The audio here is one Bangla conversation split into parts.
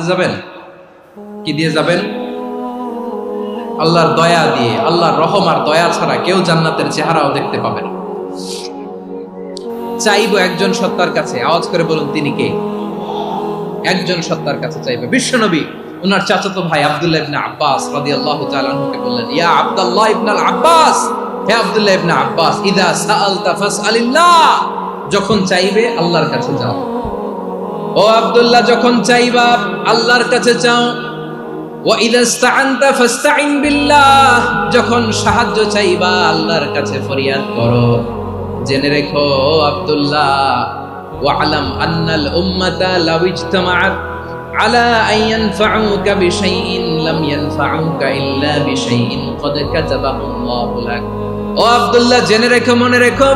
জান্নাতে যাবেন? কি দিয়ে যাবেন? আল্লাহর দয়া দিয়ে। আল্লাহর রহম আর দয়া ছাড়া কেউ জান্নাতের চেহারাও দেখতে পাবে না। চাইবো একজন সত্তার কাছে, আওয়াজ করে বলুন তিনি কে? একজন সত্তার কাছে চাইবে। বিশ্বনবী ওনার চাচাতো ভাই আব্দুল্লাহ ইবনে আব্বাস রাদিয়াল্লাহু তাআলা আনহুকে বললেন, ইয়া আব্দুল্লাহ ইবনে আব্বাস, হে আব্দুল্লাহ ইবনে আব্বাস, ইদা সাআলতা ফাসআলিল্লাহ, যখন চাইবে আল্লাহর কাছে যাও। ও আব্দুল্লাহ, যখন চাইবা আল্লাহর কাছে চাও। ওয়া ইদা ইসতাআনতা ফাসতাইন বিল্লাহ, যখন সাহায্য চাইবা আল্লাহর কাছে ফরিয়াদ করো। জেনে রেখো আব্দুল্লাহ, ওয়া'লাম আন্নাল উম্মাতা লাউ ইজতামাআত আলা আন ইয়ানফাউকা বিশাইইন লাম ইয়ানফাউকা ইল্লা বিশাইইন ক্বাদ কাতাবাহু আল্লাহু লাক। ও আব্দুল্লাহ, জেনে রেখো, মনে রেখো,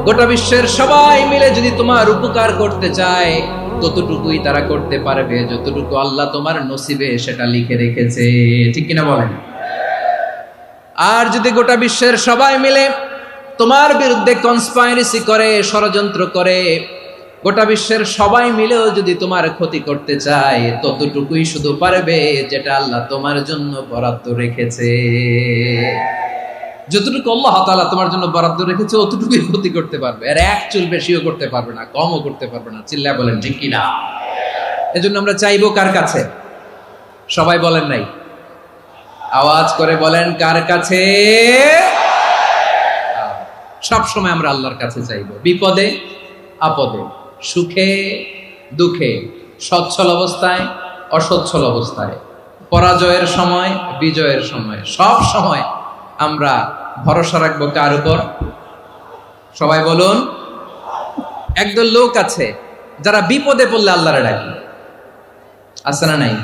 গোটা বিশ্বের সবাই মিলে যদি তোমার উপকার করতে চায় ততটুকুই তারা করতে পারবে যতটুকু আল্লাহ তোমার নসিবে সেটা লিখে রেখেছে। ঠিক কিনা বলেন? আর যদি গোটা বিশ্বের সবাই মিলে তোমার বিরুদ্ধে কনস্পাইরেসি করে, ষড়যন্ত্র করে, গোটা বিশ্বের সবাই মিলেও যদি তোমার ক্ষতি করতে চায় ততটুকুই শুধু পারবে যেটা আল্লাহ তোমার জন্য বরাদ্দ রেখেছে। যতটুকু আল্লাহ তাআলা তোমার জন্য বরাদ্দ রেখেছে অতটুকুই ক্ষতি করতে পারবে, আর এক চুল বেশিও করতে পারবে না, কমও করতে পারবে না। চিল্লায় বলেন ঠিক কিনা? এজন্য আমরা চাইবো কার কাছে? সবাই বলেন নাই, আওয়াজ করে বলেন কার কাছে? সব সময় আমরা আল্লাহর কাছে চাইবো, বিপদে আপদে, সুখে দুঃখে, সচ্ছল অবস্থায় অসচ্ছল অবস্থায়, পরাজয়ের সময় বিজয়ের সময়, সব সময় আমরা ভরসা রাখবো কার উপর? সবাই বলুন। একদল লোক আছে যারা বিপদে পড়লে আল্লাহরে ডাকে, আছে না নাই?